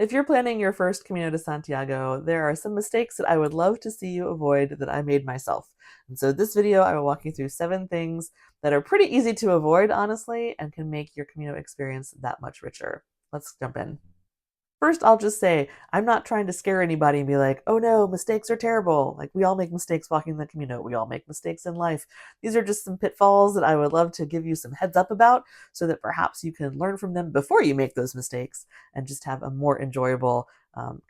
If you're planning your first Camino de Santiago, there are some mistakes that I would love to see you avoid that I made myself. And so this video, I will walk you through 7 things that are pretty easy to avoid, honestly, and can make your Camino experience that much richer. Let's jump in. First, I'll just say, I'm not trying to scare anybody and be like, oh no, mistakes are terrible. Like, we all make mistakes walking the Camino. We all make mistakes in life. These are just some pitfalls that I would love to give you some heads up about so that perhaps you can learn from them before you make those mistakes and just have a more enjoyable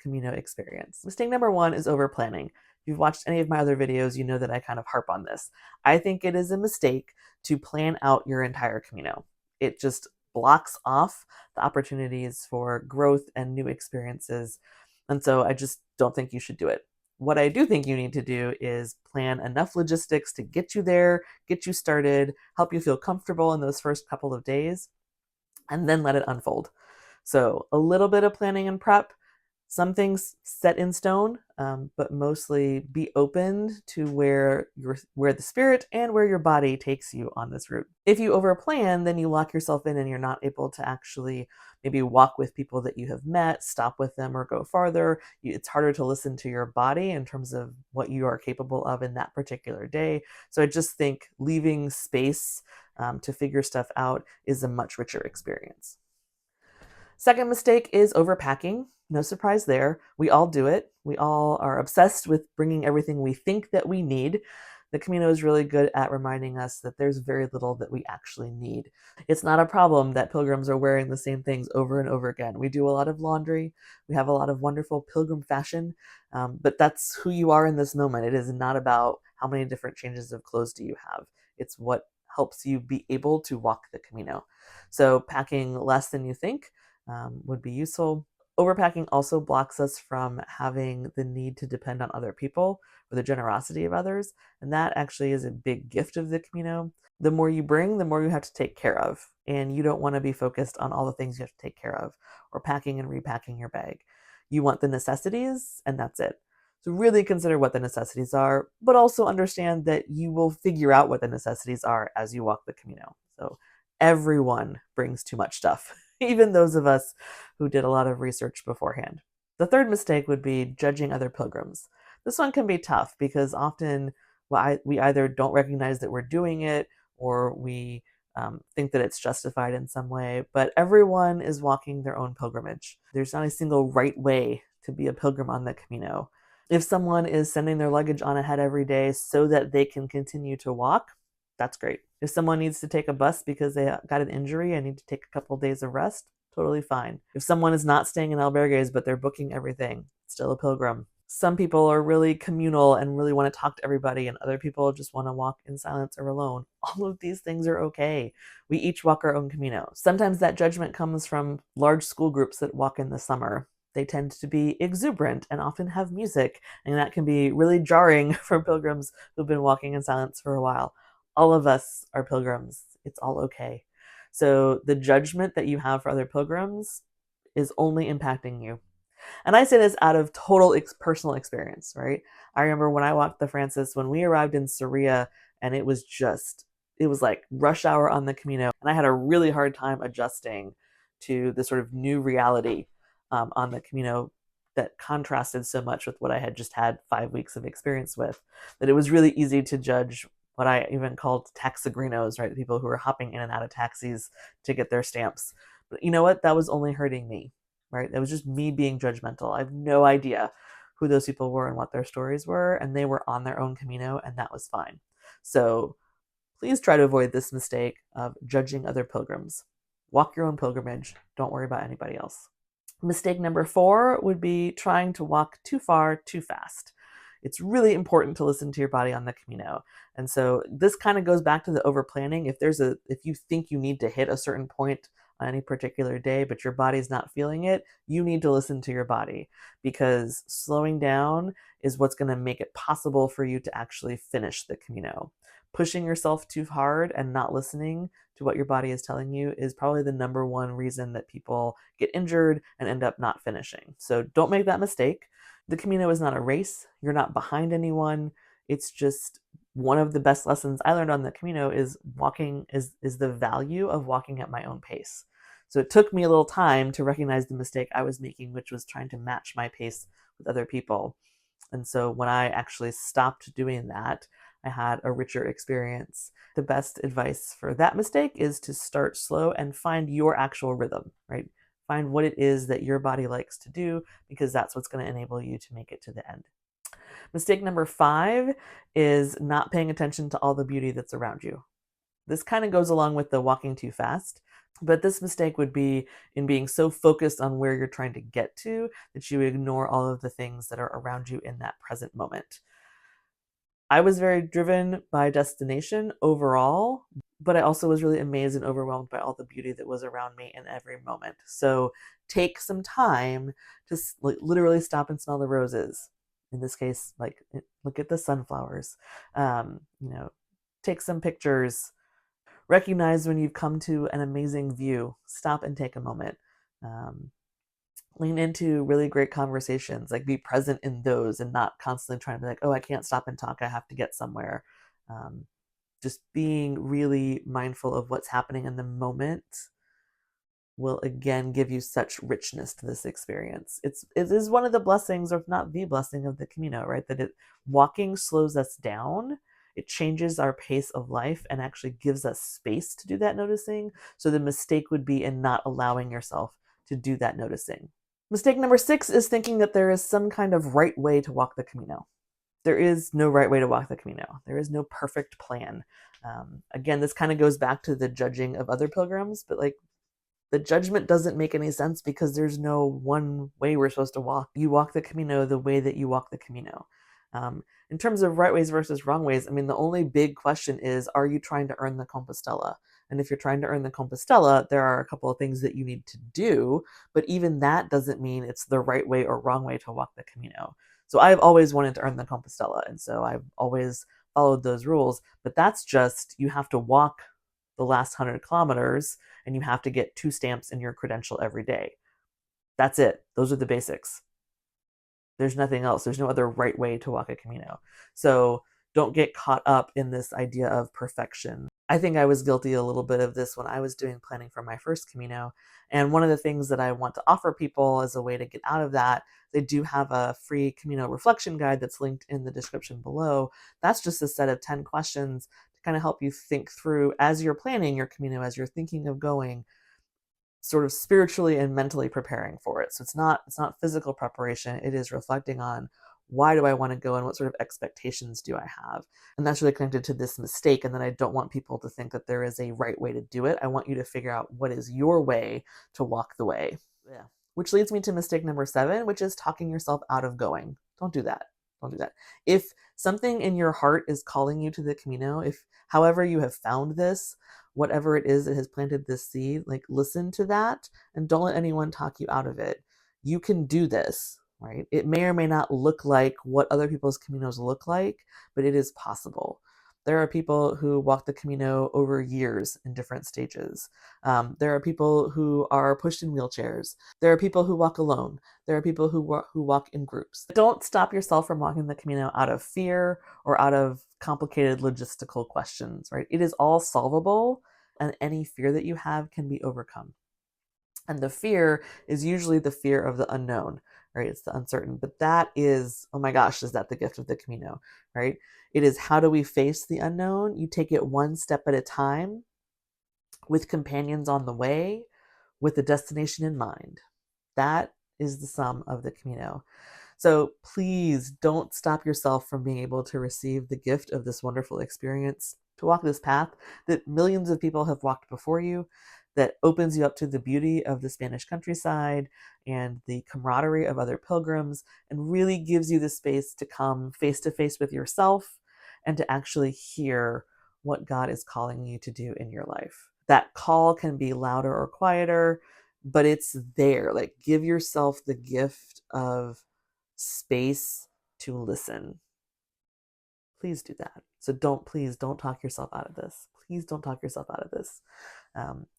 Camino experience. Mistake number 1 is over planning. If you've watched any of my other videos, you know that I kind of harp on this. I think it is a mistake to plan out your entire Camino. It just blocks off the opportunities for growth and new experiences. And so I just don't think you should do it. What I do think you need to do is plan enough logistics to get you there, get you started, help you feel comfortable in those first couple of days, and then let it unfold. So a little bit of planning and prep, some things set in stone, but mostly be open to where the spirit and where your body takes you on this route. If you overplan, then you lock yourself in and you're not able to actually maybe walk with people that you have met, stop with them, or go farther. It's harder to listen to your body in terms of what you are capable of in that particular day. So I just think leaving space to figure stuff out is a much richer experience. Second mistake is overpacking. No surprise there. We all do it. We all are obsessed with bringing everything we think that we need. The Camino is really good at reminding us that there's very little that we actually need. It's not a problem that pilgrims are wearing the same things over and over again. We do a lot of laundry. We have a lot of wonderful pilgrim fashion, but that's who you are in this moment. It is not about how many different changes of clothes do you have. It's what helps you be able to walk the Camino. So packing less than you think would be useful. Overpacking also blocks us from having the need to depend on other people or the generosity of others, and that actually is a big gift of the Camino. The more you bring, the more you have to take care of, and you don't want to be focused on all the things you have to take care of or packing and repacking your bag. You want the necessities, and that's it. So really consider what the necessities are, but also understand that you will figure out what the necessities are as you walk the Camino. So everyone brings too much stuff, even those of us who did a lot of research beforehand. The third mistake would be judging other pilgrims. This one can be tough because often we either don't recognize that we're doing it or we think that it's justified in some way, but everyone is walking their own pilgrimage. There's not a single right way to be a pilgrim on the Camino. If someone is sending their luggage on ahead every day so that they can continue to walk, that's great. If someone needs to take a bus because they got an injury and need to take a couple of days of rest, totally fine. If someone is not staying in albergues but they're booking everything, still a pilgrim. Some people are really communal and really want to talk to everybody, and other people just want to walk in silence or alone. All of these things are okay. We each walk our own Camino. Sometimes that judgment comes from large school groups that walk in the summer. They tend to be exuberant and often have music, and that can be really jarring for pilgrims who've been walking in silence for a while. All of us are pilgrims. It's all okay. So the judgment that you have for other pilgrims is only impacting you. And I say this out of total personal experience, right? I remember when I walked the Francis, when we arrived in Soria, and it was like rush hour on the Camino. And I had a really hard time adjusting to the sort of new reality on the Camino that contrasted so much with what I had just had 5 weeks of experience with, that it was really easy to judge what I even called taxigrinos, right? People who were hopping in and out of taxis to get their stamps. But you know what? That was only hurting me, right? That was just me being judgmental. I have no idea who those people were and what their stories were, and they were on their own Camino, and that was fine. So please try to avoid this mistake of judging other pilgrims. Walk your own pilgrimage. Don't worry about anybody else. Mistake number 4 would be trying to walk too far too fast. It's really important to listen to your body on the Camino. And so this kind of goes back to the overplanning. If you think you need to hit a certain point on any particular day, but your body's not feeling it, you need to listen to your body, because slowing down is what's going to make it possible for you to actually finish the Camino. Pushing yourself too hard and not listening to what your body is telling you is probably the number one reason that people get injured and end up not finishing. So don't make that mistake. The Camino is not a race. You're not behind anyone. It's just one of the best lessons I learned on the Camino is the value of walking at my own pace. So it took me a little time to recognize the mistake I was making, which was trying to match my pace with other people. And so when I actually stopped doing that, I had a richer experience. The best advice for that mistake is to start slow and find your actual rhythm, right? Find what it is that your body likes to do, because that's what's going to enable you to make it to the end. Mistake number 5 is not paying attention to all the beauty that's around you. This kind of goes along with the walking too fast, but this mistake would be in being so focused on where you're trying to get to that you ignore all of the things that are around you in that present moment. I was very driven by destination overall, but I also was really amazed and overwhelmed by all the beauty that was around me in every moment. So take some time to literally stop and smell the roses. In this case, like, look at the sunflowers. You know, take some pictures. Recognize when you've come to an amazing view. Stop and take a moment. Lean into really great conversations, like be present in those and not constantly trying to be like, oh, I can't stop and talk, I have to get somewhere. Just being really mindful of what's happening in the moment will again give you such richness to this experience. It is one of the blessings, or if not the blessing, of the Camino, right? That walking slows us down. It changes our pace of life and actually gives us space to do that noticing. So the mistake would be in not allowing yourself to do that noticing. Mistake number 6 is thinking that there is some kind of right way to walk the Camino. There is no right way to walk the Camino. There is no perfect plan. Again, this kind of goes back to the judging of other pilgrims, but like, the judgment doesn't make any sense because there's no one way we're supposed to walk. You walk the Camino the way that you walk the Camino. In terms of right ways versus wrong ways, I mean, the only big question is, are you trying to earn the Compostela? And if you're trying to earn the Compostela, there are a couple of things that you need to do, but even that doesn't mean it's the right way or wrong way to walk the Camino. So I've always wanted to earn the Compostela, and so I've always followed those rules, but that's just, you have to walk the last 100 kilometers and you have to get 2 stamps in your credential every day. That's it. Those are the basics. There's nothing else. There's no other right way to walk a Camino. So don't get caught up in this idea of perfection. I think I was guilty a little bit of this when I was doing planning for my first Camino. And one of the things that I want to offer people as a way to get out of that, they do have a free Camino reflection guide that's linked in the description below. That's just a set of 10 questions to kind of help you think through, as you're planning your Camino, as you're thinking of going, sort of spiritually and mentally preparing for it. So it's not physical preparation. It is reflecting on, why do I want to go and what sort of expectations do I have? And that's really connected to this mistake. And then I don't want people to think that there is a right way to do it. I want you to figure out what is your way to walk the way. Yeah. Which leads me to mistake number 7, which is talking yourself out of going. Don't do that. Don't do that. If something in your heart is calling you to the Camino, if however you have found this, whatever it is that has planted this seed, like, listen to that and don't let anyone talk you out of it. You can do this, right? It may or may not look like what other people's Caminos look like, but it is possible. There are people who walk the Camino over years in different stages. There are people who are pushed in wheelchairs. There are people who walk alone. There are people who walk in groups. Don't stop yourself from walking the Camino out of fear or out of complicated logistical questions, right? It is all solvable, and any fear that you have can be overcome. And the fear is usually the fear of the unknown, right? It's the uncertain. But that is, oh my gosh, is that the gift of the Camino, right? It is, how do we face the unknown? You take it one step at a time, with companions on the way, with the destination in mind. That is the sum of the Camino. So please don't stop yourself from being able to receive the gift of this wonderful experience, to walk this path that millions of people have walked before you, that opens you up to the beauty of the Spanish countryside and the camaraderie of other pilgrims, and really gives you the space to come face to face with yourself and to actually hear what God is calling you to do in your life. That call can be louder or quieter, but it's there. Like, give yourself the gift of space to listen. Please do that. So please don't talk yourself out of this. Please don't talk yourself out of this.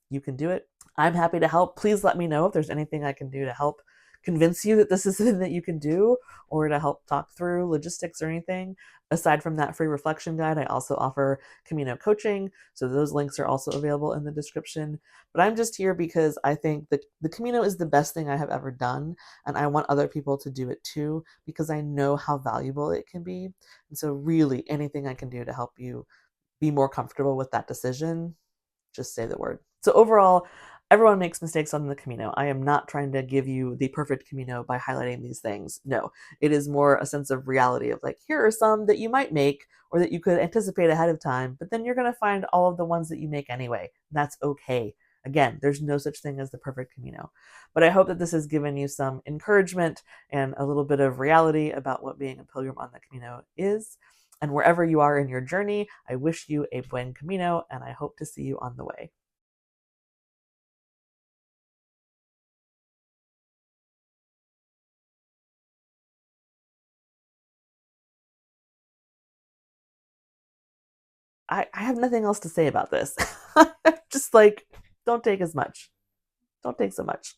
You can do it. I'm happy to help. Please let me know if there's anything I can do to help convince you that this is something that you can do or to help talk through logistics or anything. Aside from that free reflection guide, I also offer Camino coaching. So those links are also available in the description. But I'm just here because I think that the Camino is the best thing I have ever done. And I want other people to do it too, because I know how valuable it can be. And so, really, anything I can do to help you be more comfortable with that decision, just say the word. So overall, everyone makes mistakes on the Camino. I am not trying to give you the perfect Camino by highlighting these things. No, it is more a sense of reality of like, here are some that you might make or that you could anticipate ahead of time, but then you're going to find all of the ones that you make anyway. That's okay. Again, there's no such thing as the perfect Camino. But I hope that this has given you some encouragement and a little bit of reality about what being a pilgrim on the Camino is. And wherever you are in your journey, I wish you a buen camino, and I hope to see you on the way. I have nothing else to say about this. Just like, don't take as much. Don't take so much.